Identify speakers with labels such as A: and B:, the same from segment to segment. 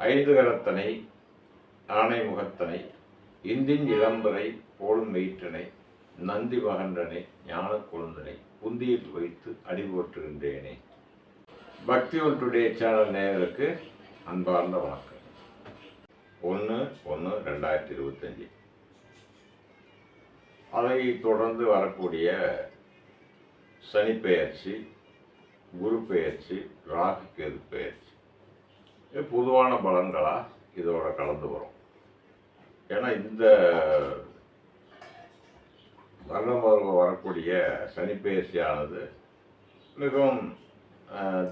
A: ஐந்து கரத்தனை ஆனை முகத்தனை இந்தின் இளம்பரை போலும் வெயிற்றனை நந்தி மகன்றனை ஞான கொழுந்தனை புந்தியில் வைத்து அடிபோற்றுகின்றேனே. பக்தி ஒன் டுடே சேனல் நேயர்களுக்கு அன்பார்ந்த வணக்கம். 1/1/2025 அதை தொடர்ந்து வரக்கூடிய சனிப்பெயர்ச்சி, குரு பெயர்ச்சி, ராகு கேது பெயர்ச்சி பொதுவான பலன்களாக இதோட கலந்து வரும். ஏன்னா இந்த வருடம் வரக்கூடிய சனிப்பெயர்ச்சியானது மிகவும்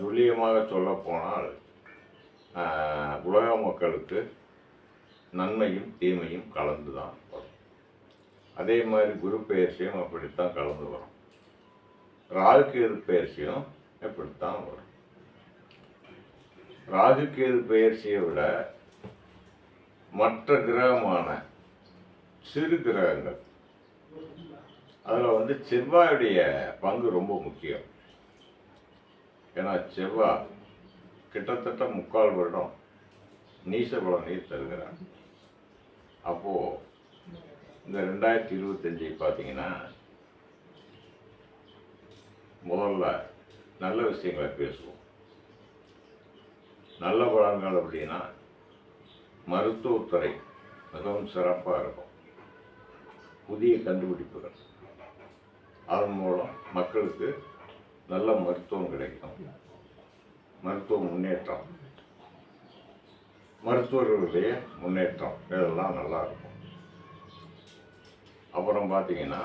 A: துல்லியமாக சொல்லப்போனால் உலக மக்களுக்கு நன்மையும் தீமையும் கலந்து தான் வரும். அதே மாதிரி குரு பெயர்ச்சியும் அப்படித்தான் கலந்து வரும். ராகு கேது பெயர்ச்சியும் எப்படித்தான் வரும். ராகு கேது பெயர்ச்சியை விட மற்ற கிரகமான சிறு கிரகங்கள் அதில் செவ்வாயுடைய பங்கு ரொம்ப முக்கியம். ஏன்னா செவ்வாய் கிட்டத்தட்ட 3/4 வருடம் நீச பலனை தருகிறார். அப்போது இந்த 2025 பார்த்தீங்கன்னா முதல்ல நல்ல விஷயங்களை பேசுவோம். நல்ல பலன்கள் அப்படின்னா மருத்துவத்துறை மிகவும் சிறப்பாக இருக்கும். புதிய கண்டுபிடிப்புகள், அதன் மூலம் மக்களுக்கு நல்ல மருத்துவம் கிடைக்கும். மருத்துவ முன்னேற்றம், மருத்துவர்களுடைய முன்னேற்றம் இதெல்லாம் நல்லா இருக்கும். அப்புறம் பார்த்தீங்கன்னா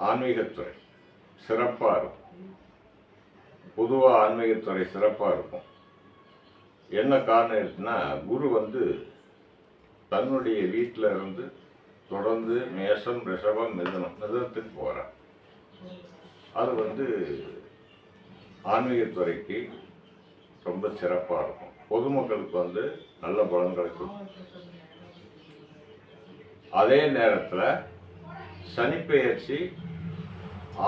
A: ஆன்மீகத்துறை சிறப்பாக இருக்கும். பொதுவாக ஆன்மீகத்துறை சிறப்பாக இருக்கும். என்ன காரணம் இருக்குன்னா, குரு தன்னுடைய வீட்டில் இருந்து தொடர்ந்து மேஷம், ரிஷபம், மிதுனத்துக்கு போகிறார். அது ஆன்மீகத்துறைக்கு ரொம்ப சிறப்பாக இருக்கும். பொதுமக்களுக்கு நல்ல பலன்களை கொடுக்கும். அதே நேரத்தில் சனிப்பெயர்ச்சி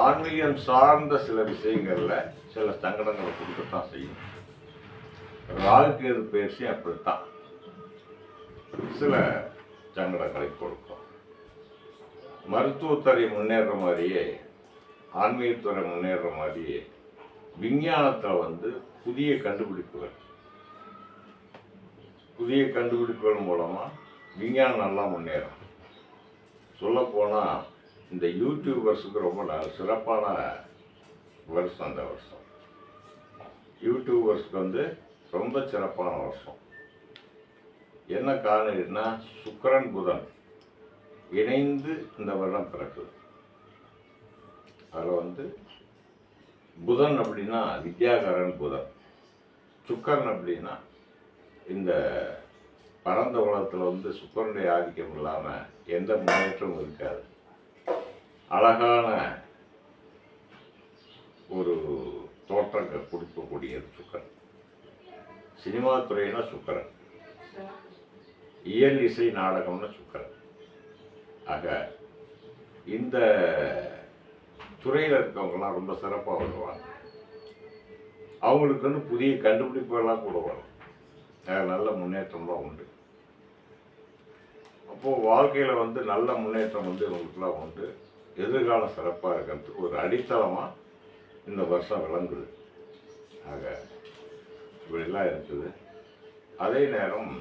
A: ஆன்மீகம் சார்ந்த சில விஷயங்களில் சில சங்கடங்களை கொடுக்கத்தான் செய்யும். ராகு கேது பெயர்ச்சி அப்படித்தான் சில சங்கடங்களை கொடுக்கும். மருத்துவத்துறை முன்னேற மாதிரியே ஆன்மீகத்துறை முன்னேற மாதிரியே விஞ்ஞானத்தில் புதிய கண்டுபிடிப்புகள் மூலமாக விஞ்ஞானம் நல்லா முன்னேறும். சொல்லப்போனால் இந்த யூடியூபர்ஸுக்கு ரொம்ப சிறப்பான வருஷம். அந்த வருஷம் யூடியூபர்ஸ்க்கு ரொம்ப சிறப்பான வருஷம். என்ன காரணம்னா, சுக்கிரன் புதன் இணைந்து இந்த வருடம் பிறக்குது. அதில் புதன் அப்படின்னா வித்யாகரன் புதன், சுக்கரன் அப்படின்னா இந்த பரந்த உலகத்தில் சுக்கரனுடைய ஆதிக்கம் இல்லாமல் எந்த முன்னேற்றமும் இருக்காது. அழகான ஒரு தோற்றத்தை கொடுக்கக்கூடியது சுக்கரன். சினிமா துறையினா சுக்கரன், இயல் இசை நாடகம்னா சுக்கரன். ஆக இந்த துறையில் இருக்கவங்கலாம் ரொம்ப சிறப்பாக வருவாங்க. அவங்களுக்கு புதிய கண்டுபிடிப்புகள்லாம் கூட வரும். நல்ல முன்னேற்றம்லாம் உண்டு. அப்போது வாழ்க்கையில் நல்ல முன்னேற்றம் இவங்களுக்குலாம் உண்டு. எதிர்காலம் சிறப்பாக இருக்கிறதுக்கு ஒரு அடித்தளமாக இந்த வருஷம் விளங்குது. ஆக இப்படிலாம் இருக்குது. அதே நேரம்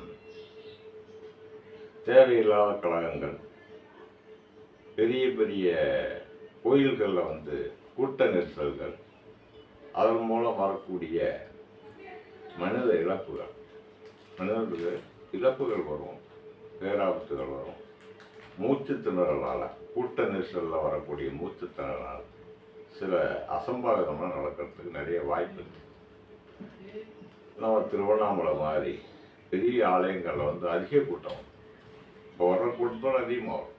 A: தேவையில்லாத கழகங்கள், பெரிய பெரிய கோயில்களில் கூட்ட நெரிசல்கள், அதன் மூலம் வரக்கூடிய மனித இழப்புகள் வரும், பேராபத்துகள் வரும். மூச்சு திணறலால், கூட்ட நெரிசலில் வரக்கூடிய மூச்சு திணறலால் சில அசம்பாவிதமாக நடக்கிறதுக்கு நிறைய வாய்ப்பு இருக்குது. நம்ம திருவண்ணாமலை மாதிரி பெரிய ஆலயங்களில் அதிக கூட்டம், இப்போ வர்ற கூட்டத்தோடு அதிகமாக வரும்.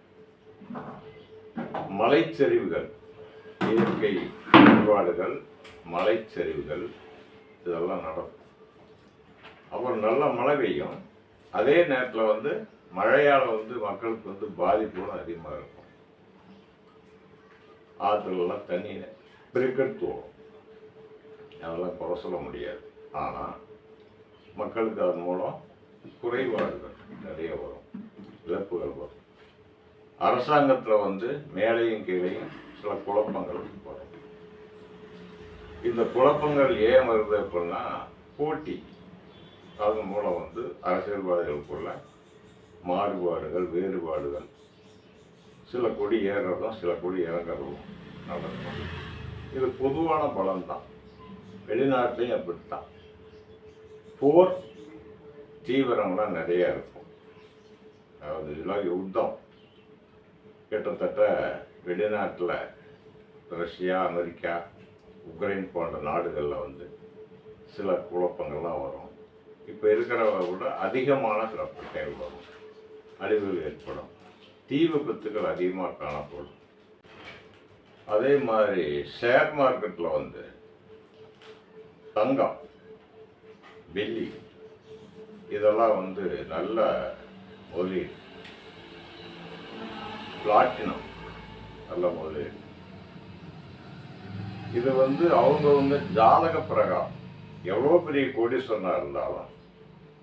A: மலைச்சரிவுகள், இயற்கை வழிபாடுகள், மலைச்சரிவுகள் இதெல்லாம் நடக்கும். அப்புறம் நல்ல மழை பெய்யும். அதே நேரத்தில் மழையால் மக்களுக்கு பாதிப்புகளும் அதிகமாக இருக்கும். ஆற்றுலலாம் தண்ணி பெருக்கெடுத்து வரும். அதெல்லாம் குறை சொல்ல முடியாது. ஆனால் மக்களுக்கு அதன் மூலம் குறைபாடுகள் நிறைய வரும், இழப்புகள் வரும். அரசாங்கத்தில் வந்து மேலையும் கீழையும் சில குழப்பங்கள் வரும். இந்த குழப்பங்கள் ஏன் வருது அப்படின்னா போட்டி, அதன் மூலம் வந்து அரசியல்வாதிகளுக்குள்ள மாறுபாடுகள், வேறுபாடுகள், சில கொடி ஏறுறதும் சில கொடி இறங்குறதும் நடக்கும். இது பொதுவான பலன்தான். வெளிநாட்டிலையும் அப்படித்தான். போர் தீவிரம்லாம் நிறையா இருக்கும். அதாவது இதெல்லாம் யுத்தம் கிட்டத்தட்ட வெளிநாட்டில் ரஷ்யா, அமெரிக்கா, உக்ரைன் போன்ற நாடுகளில் வந்து சில குழப்பங்கள்லாம் வரும். இப்போ இருக்கிறவங்க விட அதிகமான சில பிரச்சனைகள் வரும், அழிவுகள் ஏற்படும், தீ விபத்துகள் அதிகமாக காணப்படும். அதே மாதிரி ஷேர் மார்க்கெட்டில் வந்து தங்கம், வெள்ளி இதெல்லாம் வந்து நல்ல முதலீடு. பிளாட்டினம் நல்ல முதலீடு. இது வந்து அவங்கவுங்க ஜாதக பிரகாரம், எவ்வளோ பெரிய கோடீஸ்வரனாக இருந்தாலும்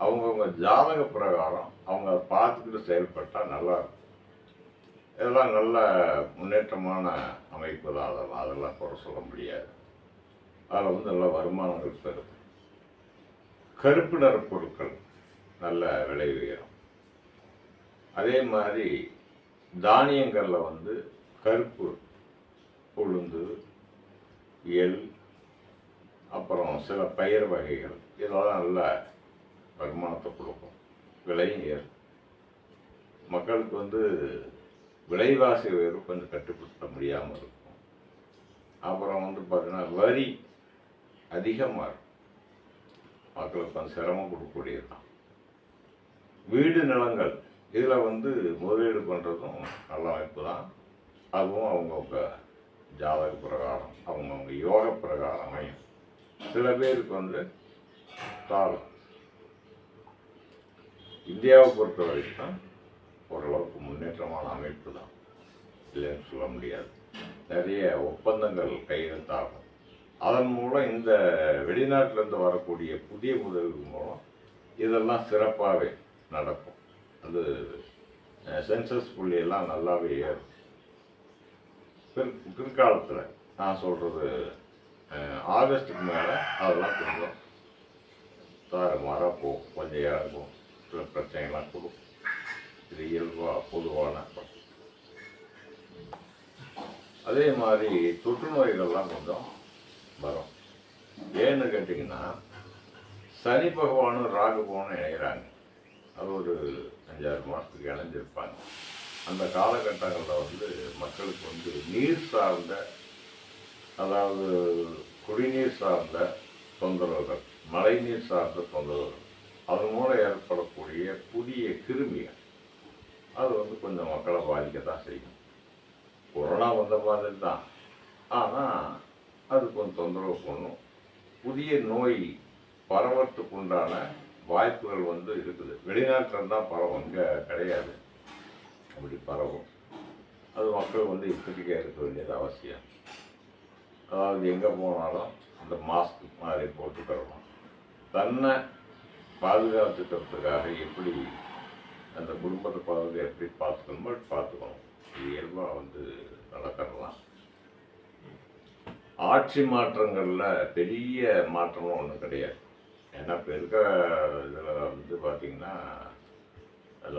A: அவங்கவுங்க ஜாதக பிரகாரம் அவங்க அதை பார்த்துக்கிட்டு செயல்பட்டால் நல்லா இருக்கும். இதெல்லாம் நல்ல முன்னேற்றமான அமைப்பு தான். அதெல்லாம் குறை சொல்ல முடியாது. அதில் வந்து நல்ல வருமானங்கள் பெறும். கருப்பு நிற பொருட்கள் நல்ல விலை உயரும். அதே மாதிரி தானியங்களில் வந்து கருப்பு உளுந்து, எள், அப்புறம் சில பயிர் வகைகள் இதெல்லாம் நல்ல வருமானத்தை கொடுக்கும், விலையும் ஏறும். மக்களுக்கு வந்து விலைவாசி உயர்வு கொஞ்சம் கட்டுப்படுத்த முடியாமல் இருக்கும். அப்புறம் வந்து பார்த்தீங்கன்னா வரி அதிகமாக இருக்கும், மக்களுக்கு கொஞ்சம் சிரமம் கொடுக்கக்கூடியது தான். வீடு நிலங்கள் இதில் வந்து முதலீடு பண்ணுறதும் நல்ல அமைப்பு தான். அதுவும் அவங்கவுங்க ஜாதக பிரகாரம், அவங்கவுங்க யோக பிரகாரம் அமையும். சில பேருக்கு வந்து தாளம். இந்தியாவை பொறுத்த வரைக்கும் ஓரளவுக்கு முன்னேற்றமான அமைப்பு தான், இல்லைன்னு சொல்ல முடியாது. நிறைய ஒப்பந்தங்கள் கையெழுத்தாகும். அதன் மூலம் இந்த வெளிநாட்டிலேருந்து வரக்கூடிய புதிய முதலீடு மூலம் இதெல்லாம் சிறப்பாகவே நடக்கும். அது சென்சஸ் புள்ளியெல்லாம் நல்லாவே ஏறும். பிற்காலத்தில் நான் சொல்கிறது ஆகஸ்ட்டுக்கு மேலே அதெல்லாம் கொஞ்சம் தாறுமாறாக போகும், கொஞ்சம் இறங்கும், சில பிரச்சனைகள்லாம் கொடுக்கும். இது இயல்பாக பொதுவான. அதே மாதிரி தொற்று நோய்கள்லாம் கொஞ்சம் வரும். ஏன்னு கேட்டிங்கன்னா சனி பகவானும் ராகு பகவானும் இணைகிறாங்க. அது ஒரு 5-6 மாதத்துக்கு இணைஞ்சிருப்பாங்க. அந்த காலகட்டங்களில் வந்து மக்களுக்கு வந்து நீர் சார்ந்த, அதாவது குடிநீர் சார்ந்த தொந்தரவுகள், மழைநீர் சார்ந்த தொந்தரவுகள், அதன் மூலம் ஏற்படக்கூடிய புதிய கிருமிகள் அது வந்து கொஞ்சம் மக்களை பாதிக்கத்தான் செய்யும். கொரோனா வந்த மாதிரி தான், ஆனால் அது கொஞ்சம் தொந்தரவு பண்ணும். புதிய நோய் பரவத்துக்கு உண்டான வாய்ப்புகள் வந்து இருக்குது. வெளிநாட்டில் தான் பரவும், இங்கே கிடையாது. அப்படி பரவும். அது மக்கள் வந்து எச்சரிக்கையாக இருக்க வேண்டியது அவசியம். அதாவது எங்கே போனாலும் அந்த மாஸ்க் மாதிரி போட்டுக்கிறோம். தன்னை பாதுகாத்துக்கிறதுக்காக எப்படி அந்த குடும்பத்தை பாதுகாத்து எப்படி பார்த்துக்கணுமோ பார்த்துக்கணும். இது இயல்பாக வந்து நடக்கிறலாம். ஆட்சி மாற்றங்களில் பெரிய மாற்றமும் ஒன்றும் கிடையாது. ஏன்னா இப்போ இருக்க இதில் வந்து பார்த்திங்கன்னா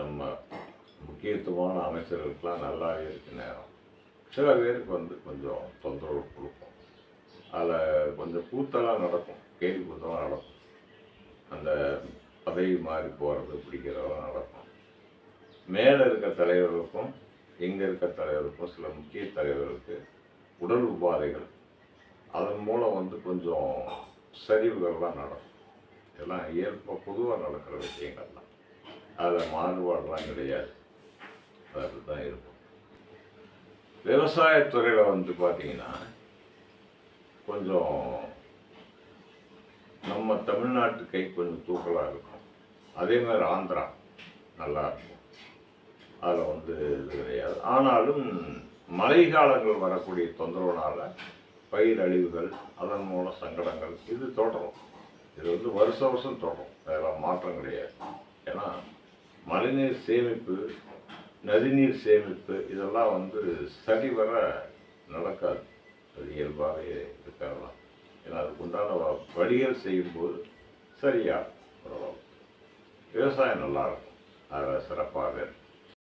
A: நம்ம முக்கியத்துவமான அமைச்சர்களுக்கெல்லாம் நல்லாவே இருக்கு நேரம். சில பேருக்கு வந்து கொஞ்சம் தொந்தரவு கொடுக்கும். அதில் கொஞ்சம் கூத்தெல்லாம் நடக்கும், கேள்வி கூத்தெல்லாம் நடக்கும். அந்த பதவி மாறி போகிறது பிடிக்கிறதெல்லாம் நடக்கும். மேலே இருக்க தலைவர்களுக்கும் இங்கே இருக்க தலைவருக்கும் சில முக்கிய தலைவர்களுக்கு உடல் உபாதைகள், அதன் மூலம் வந்து கொஞ்சம் சரிவுகள்லாம் நடக்கும். இதெல்லாம் இயல்பாக பொதுவாக நடக்கிற விஷயங்கள் தான். அதில் மாறுபாடெல்லாம் கிடையாது. அதுதான் இருக்கும். விவசாயத்துறையில் வந்து பார்த்திங்கன்னா கொஞ்சம் நம்ம தமிழ்நாட்டு கை கொஞ்சம் தூக்கலாக இருக்கும். அதே மாதிரி ஆந்திரா நல்லா இருக்கும். அதில் வந்து இது கிடையாது. ஆனாலும் மழை காலங்கள் வரக்கூடிய தொந்தரவுனால பயிர் அழிவுகள், அதன் மூலம் சங்கடங்கள் இது தொடரும். இது வந்து வருஷம் வருஷம் தொடரும், அதெல்லாம் மாற்றம் கிடையாது. ஏன்னா மழைநீர் சேமிப்பு, நதிநீர் சேமிப்பு இதெல்லாம் வந்து சரிவர நடக்காது. அது இயல்பாகவே இருக்கலாம். ஏன்னா அதுக்கு உண்டான வழிகள் செய்யும்போது சரியாக ஓரளவு விவசாயம் நல்லாயிருக்கும். அதில் சிறப்பாக இருக்கும்.